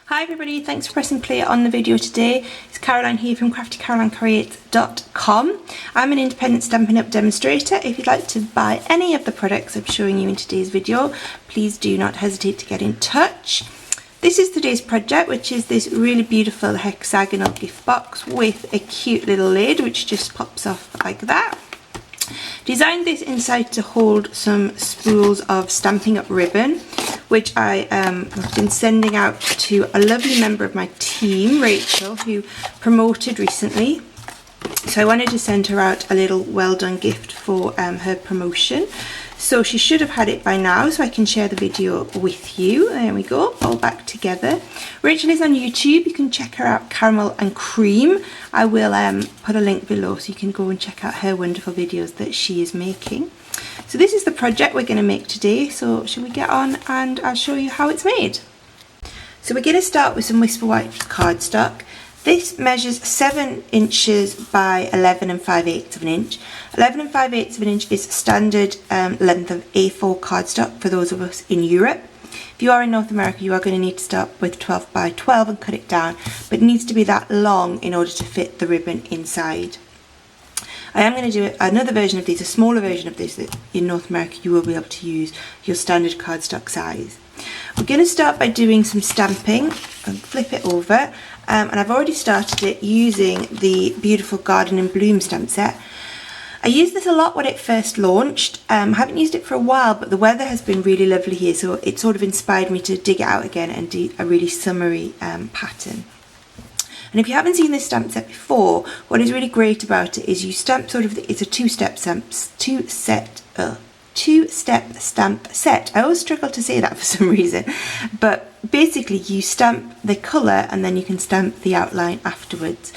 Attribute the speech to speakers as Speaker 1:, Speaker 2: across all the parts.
Speaker 1: Hi everybody, thanks for pressing play on the video today. It's Caroline here from craftycarolinecreates.com. I'm an independent Stampin' Up demonstrator. If you'd like to buy any of the products I'm showing you in today's video, please do not hesitate to get in touch. This is today's project, which is this really beautiful hexagonal gift box with a cute little lid which just pops off like that. Designed this inside to hold some spools of Stampin' Up ribbon, which I have been sending out to a lovely member of my team, Rachael, who promoted recently. So I wanted to send her out a little well done gift for her promotion. So she should have had it by now, so I can share the video with you. There we go, all back together. Rachael is on YouTube. You can check her out, Caramel and Cream. I will put a link below so you can go and check out her wonderful videos that she is making. So this is the project we're going to make today, so shall we get on and I'll show you how it's made. So we're going to start with some Whisper White cardstock. This measures 7 inches by 11 5/8 of an inch. 11 5/8 of an inch is standard length of A4 cardstock for those of us in Europe. If you are in North America, you are going to need to start with 12 by 12 and cut it down, but it needs to be that long in order to fit the ribbon inside. I am going to do another version of these, a smaller version of this, that in North America you will be able to use your standard cardstock size. We're going to start by doing some stamping and flip it over, and I've already started it using the beautiful Garden in Bloom stamp set. I used this a lot when it first launched. I haven't used it for a while, but the weather has been really lovely here, so it sort of inspired me to dig it out again and do a really summery pattern. And if you haven't seen this stamp set before, what is really great about it is you stamp sort of, it's a two-step stamp set. I always struggle to say that for some reason, but basically you stamp the colour and then you can stamp the outline afterwards.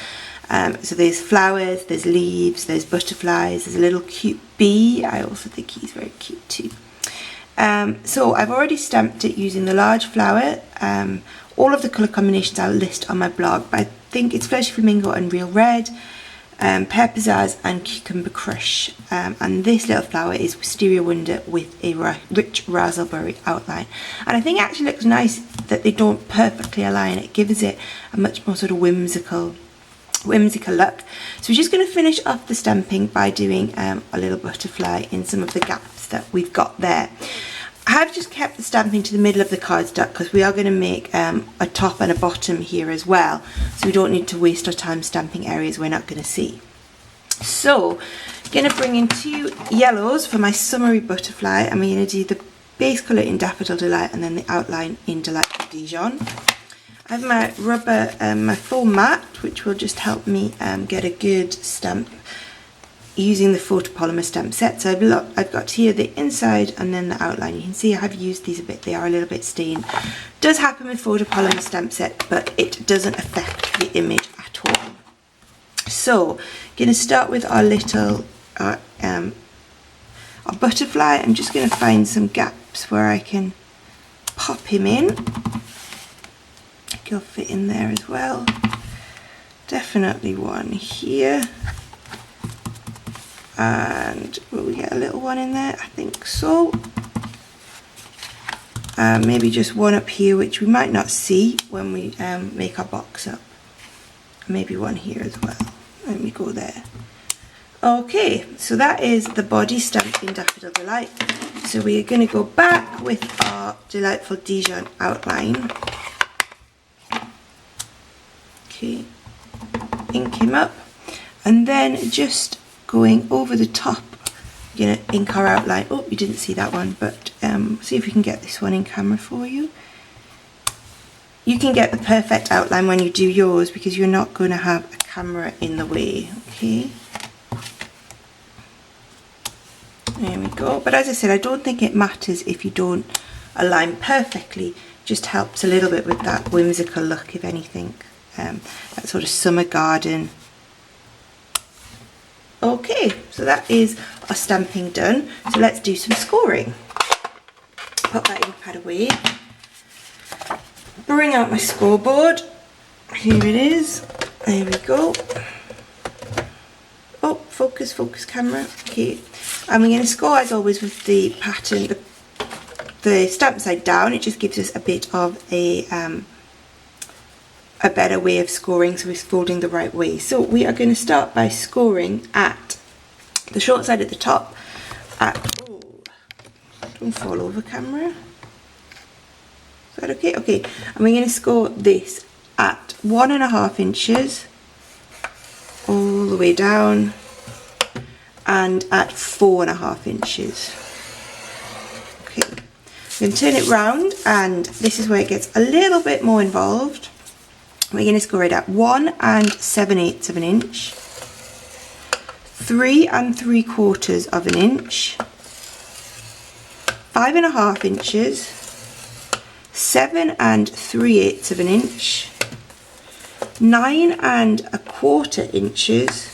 Speaker 1: So there's flowers, there's leaves, there's butterflies, there's a little cute bee. I also think he's very cute too. So I've already stamped it using the large flower. All of the colour combinations I'll list on my blog, but I think it's Fleshy Flamingo and Real Red, Pear Pizzazz and Cucumber Crush. And this little flower is Wisteria Wonder with a rich raspberry outline. And I think it actually looks nice that they don't perfectly align. It gives it a much more sort of whimsical look. So we're just going to finish off the stamping by doing a little butterfly in some of the gaps that we've got there. I have just kept the stamping to the middle of the cardstock because we are going to make a top and a bottom here as well, so we don't need to waste our time stamping areas we're not going to see. So I'm going to bring in 2 yellows for my summery butterfly, and we're going to do the base colour in Daffodil Delight and then the outline in Delightful Dijon. I have my rubber, my foam mat, which will just help me get a good stamp using the photopolymer stamp set. So I've got here the inside and then the outline. You can see I have used these a bit, they are a little bit stained. Does happen with photopolymer stamp set, but it doesn't affect the image at all. So going to start with our little our butterfly. I'm just going to find some gaps where I can pop him in. He'll fit in there as well. Definitely one here. And will we get a little one in there? I think so. Maybe just one up here, which we might not see when we make our box up. Maybe one here as well. Let me go there. Okay, so that is the body stamp in Daffodil Delight. So we are going to go back with our Delightful Dijon outline. Okay, ink him up, and then just going over the top, you're going to ink our outline. Oh, you didn't see that one, but see if we can get this one in camera for you. You can get the perfect outline when you do yours because you're not going to have a camera in the way. Okay, there we go. But as I said, I don't think it matters if you don't align perfectly. It just helps a little bit with that whimsical look, if anything. That sort of summer garden. Okay, so that is our stamping done. So let's do some scoring. Put that ink pad away. Bring out my scoreboard. Here it is. There we go. Oh, focus camera. Okay, and we're going to score as always with the pattern, the stamp side down. It just gives us a bit of a a better way of scoring, so it's folding the right way. So we are going to start by scoring at the short side at the top at, oh, don't fall over camera. Is that okay? Okay, and we're going to score this at 1.5 inches all the way down and at 4.5 inches. Okay, I'm going to turn it round, and this is where it gets a little bit more involved. We're going to score it at 1 7/8 of an inch, 3 3/4 of an inch, 5.5 inches, 7 3/8 of an inch, 9 1/4 inches,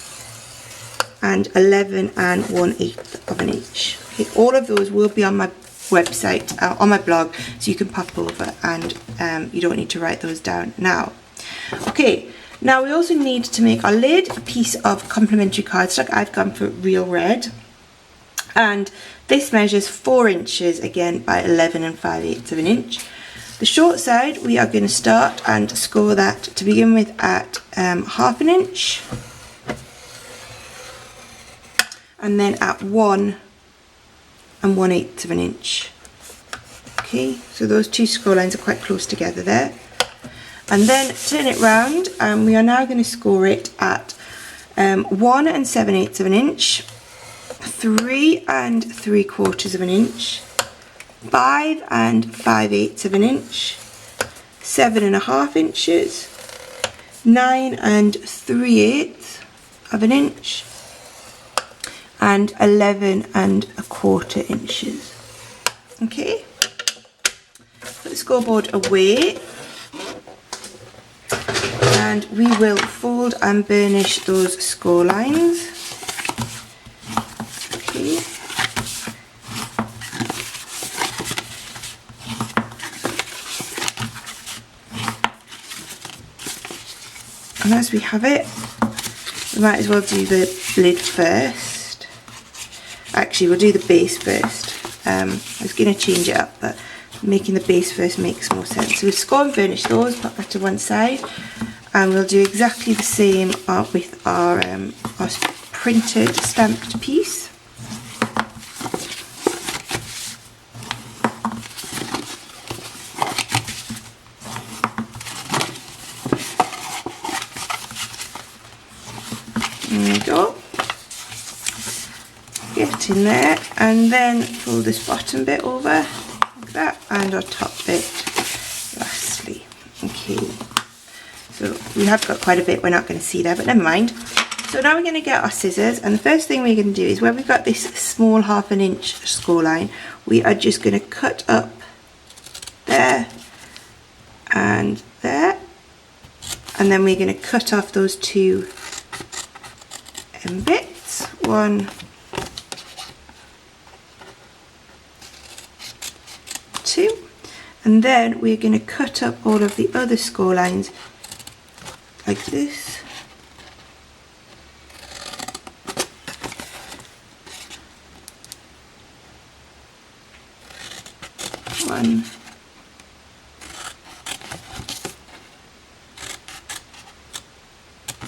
Speaker 1: and 11 1/8 of an inch. Okay, all of those will be on my website, on my blog, so you can pop over, and you don't need to write those down now. Okay, now we also need to make our lid a piece of complementary cardstock. I've gone for real red, and this measures 4 inches again by 11 5/8 of an inch. The short side, we are going to start and score that to begin with at 1/2 inch, and then at 1 1/8 of an inch. Okay, so those two score lines are quite close together there. And then turn it round, and we are now going to score it at 1 7/8 of an inch, 3 3/4 of an inch, 5 5/8 of an inch, 7.5 inches, 9 3/8 of an inch, and 11 1/4 inches. Okay, put the scoreboard away, and we will fold and burnish those score lines. Okay. And as we have it, we might as well do the lid first. Actually, we'll do the base first. I was going to change it up, but making the base first makes more sense. So we'll score and burnish those, put that to one side, and we'll do exactly the same with our printed stamped piece. There we go. Get in there, and then fold this bottom bit over like that, and our top bit lastly. Okay, so we have got quite a bit we're not going to see there, but never mind. So now we're going to get our scissors, and the first thing we're going to do is where we've got this small 1/2 inch score line, we are just going to cut up there and there, and then we're going to cut off those two bits, 1, 2, and then we're going to cut up all of the other score lines like this. One,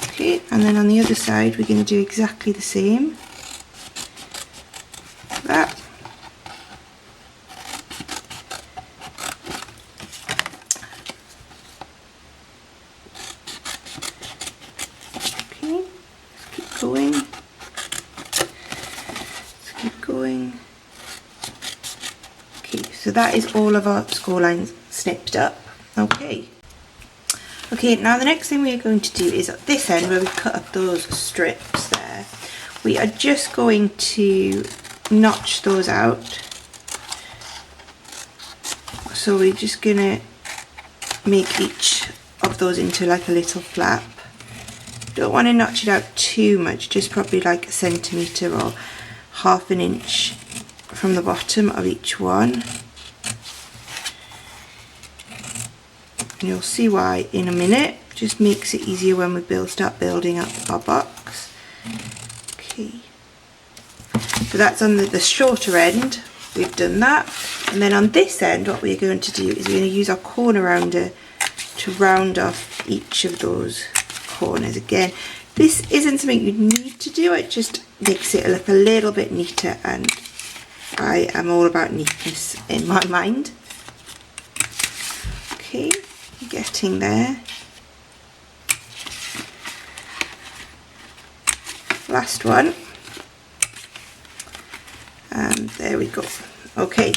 Speaker 1: okay, and then on the other side we're going to do exactly the same. That. Okay, let's keep going. Let's keep going. Okay, so that is all of our score lines snipped up. Okay. Okay, now the next thing we're going to do is at this end where we cut up those strips there, we are just going to notch those out. So we're just going to make each of those into like a little flap. Don't want to notch it out too much, just probably like 1 centimetre or 1/2 inch from the bottom of each one. And you'll see why in a minute. Just makes it easier when we start building up our box. Okay, so that's on the shorter end. We've done that, and then on this end what we're going to do is we're going to use our corner rounder to round off each of those corners. Again, this isn't something you need to do, it just makes it look a little bit neater, and I am all about neatness in my mind. Okay, getting there. Last one. And there we go. Okay.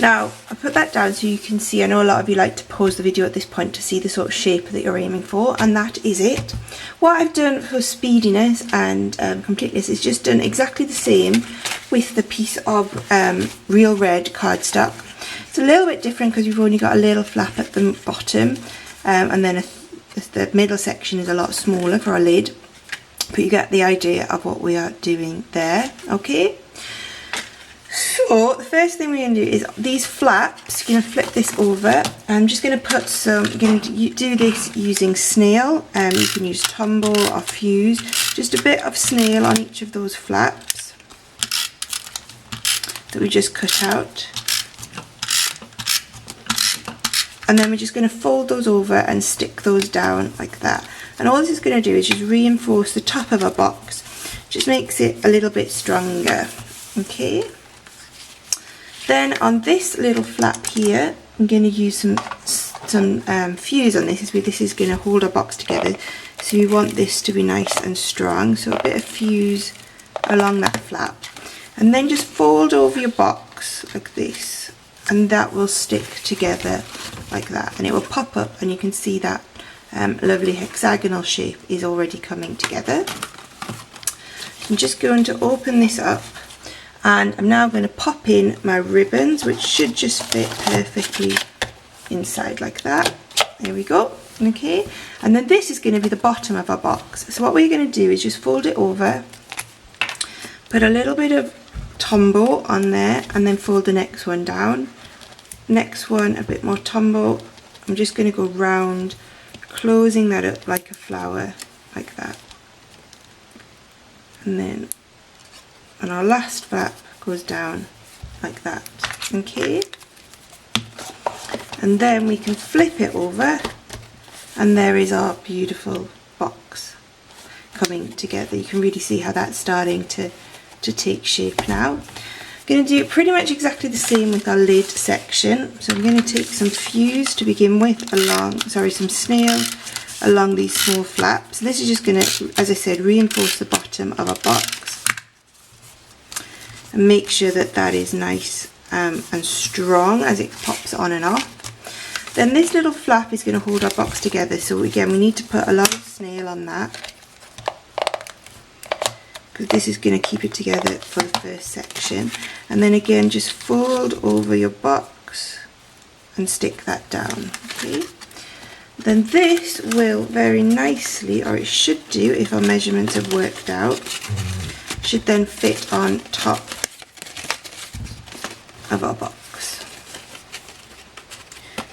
Speaker 1: Now, I put that down so you can see, I know a lot of you like to pause the video at this point to see the sort of shape that you're aiming for, and that is it. What I've done for speediness and completeness is just done exactly the same with the piece of real red cardstock. It's a little bit different because we've only got a little flap at the bottom, and then the middle section is a lot smaller for our lid, but you get the idea of what we are doing there. Okay. So the first thing we're going to do is these flaps, you're going to flip this over. I'm just going to put some, you're going to do this using snail, you can use Tombow or Fuse, just a bit of snail on each of those flaps that we just cut out. And then we're just going to fold those over and stick those down like that. And all this is going to do is just reinforce the top of our box, just makes it a little bit stronger. Okay. Then on this little flap here, I'm going to use some fuse on this. This is going to hold our box together, so we want this to be nice and strong. So a bit of fuse along that flap, and then just fold over your box like this, and that will stick together like that, and it will pop up, and you can see that lovely hexagonal shape is already coming together. I'm just going to open this up. And I'm now going to pop in my ribbons, which should just fit perfectly inside like that. There we go. Okay, and then this is going to be the bottom of our box. So what we're going to do is just fold it over, put a little bit of Tombow on there, and then fold the next one down. Next one, a bit more Tombow. I'm just going to go round, closing that up like a flower, like that. And then and our last flap goes down like that. Okay, and then we can flip it over, and there is our beautiful box coming together. You can really see how that's starting to take shape now. I'm going to do pretty much exactly the same with our lid section. So I'm going to take some fuse to begin with, some snail along these small flaps. This is just going to, as I said, reinforce the bottom of our box. And make sure that that is nice and strong as it pops on and off. Then this little flap is going to hold our box together, so again we need to put a lot of snail on that, because this is going to keep it together for the first section. And then again just fold over your box and stick that down. Okay. Then this will very nicely, or it should do if our measurements have worked out, should then fit on top of our box.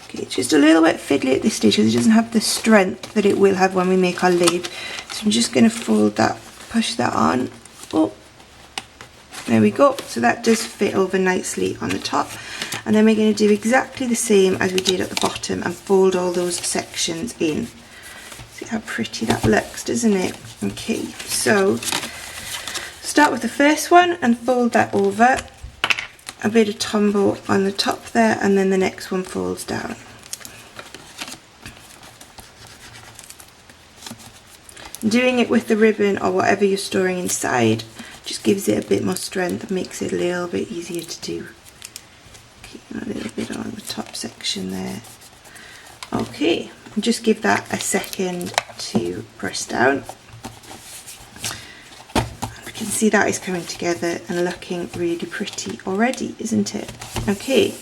Speaker 1: Okay, it's just a little bit fiddly at this stage because it doesn't have the strength that it will have when we make our lid. So I'm just going to fold that, push that on. Oh, there we go. So that does fit over nicely on the top. And then we're going to do exactly the same as we did at the bottom and fold all those sections in. See how pretty that looks, doesn't it? Okay, so start with the first one and fold that over. A bit of Tombow on the top there, and then the next one folds down. Doing it with the ribbon or whatever you're storing inside just gives it a bit more strength and makes it a little bit easier to do. Okay, a little bit on the top section there. Okay, and just give that a second to press down. You can see that is coming together and looking really pretty already, isn't it? Okay,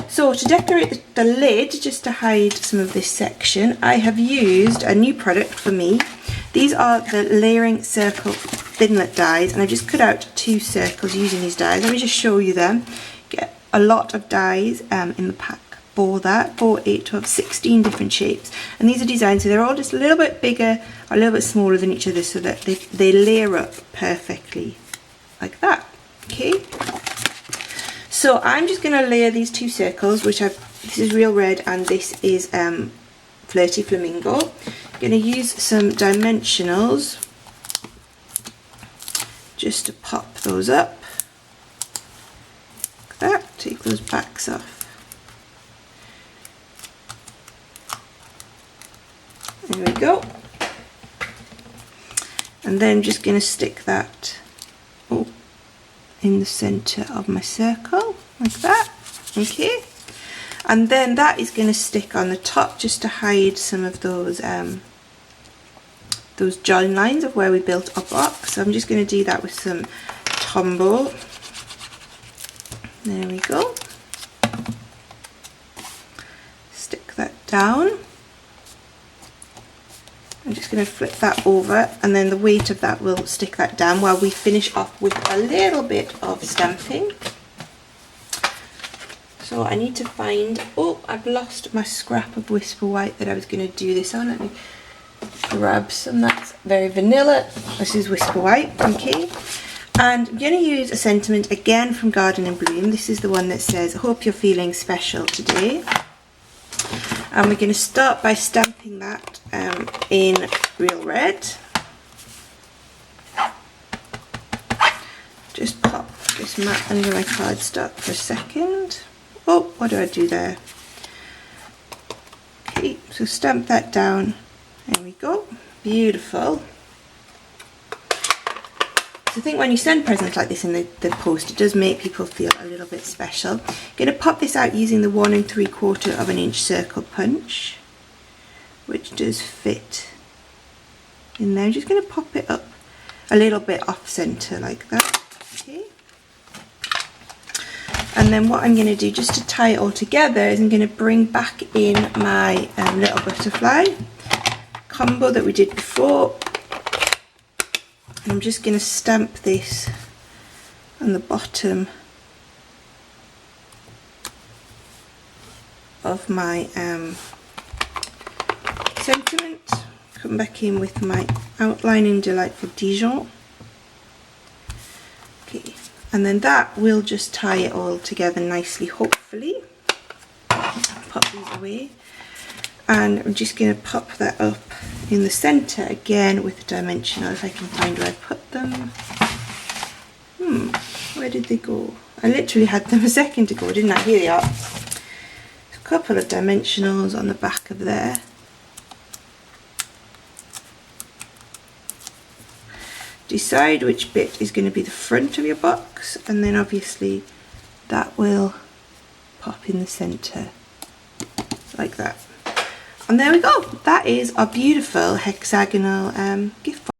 Speaker 1: so to decorate the lid, just to hide some of this section, I have used a new product for me. These are the layering circle thinlet dies, and I just cut out 2 circles using these dies. Let me just show you them. Get a lot of dies in the pack for that, 4, 8, 12, 16 different shapes, and these are designed so they're all just a little bit bigger or a little bit smaller than each other, so that they layer up perfectly like that. Okay, So I'm just going to layer these two circles, which this is Real Red and this is Flirty Flamingo. I'm going to use some dimensionals just to pop those up. Like that. Take those backs off. There we go. And then I'm just going to stick that in the centre of my circle, like that. Okay. And then that is going to stick on the top just to hide some of those join lines of where we built our box. So I'm just going to do that with some Tombow. There we go. Stick that down. I'm just going to flip that over, and then the weight of that will stick that down while we finish off with a little bit of stamping. So I need to find, oh, I've lost my scrap of Whisper White that I was going to do this on. Let me grab some. That's very vanilla. This is Whisper White, okay. And I'm going to use a sentiment again from Garden and Bloom. This is the one that says, hope you're feeling special today. And we're going to start by stamping that in Real Red. Just pop this mat under my cardstock for a second. Oh, what do I do there? Okay, so stamp that down. There we go. Beautiful. So I think when you send presents like this in the post, it does make people feel a little bit special. I'm going to pop this out using the 1 3/4 inch circle punch, which does fit in there. I'm just going to pop it up a little bit off centre like that. Okay. And then what I'm going to do just to tie it all together is I'm going to bring back in my little butterfly combo that we did before. I'm just going to stamp this on the bottom of my sentiment. Come back in with my outline in Delightful Dijon. Okay, and then that will just tie it all together nicely, hopefully. Pop these away. And I'm just going to pop that up in the centre again with the dimensional, if I can find where I put them. Where did they go? I literally had them a second ago, didn't I? Here they are. A couple of dimensionals on the back of there. Decide which bit is going to be the front of your box, and then obviously that will pop in the centre like that. And there we go. That is our beautiful hexagonal gift box.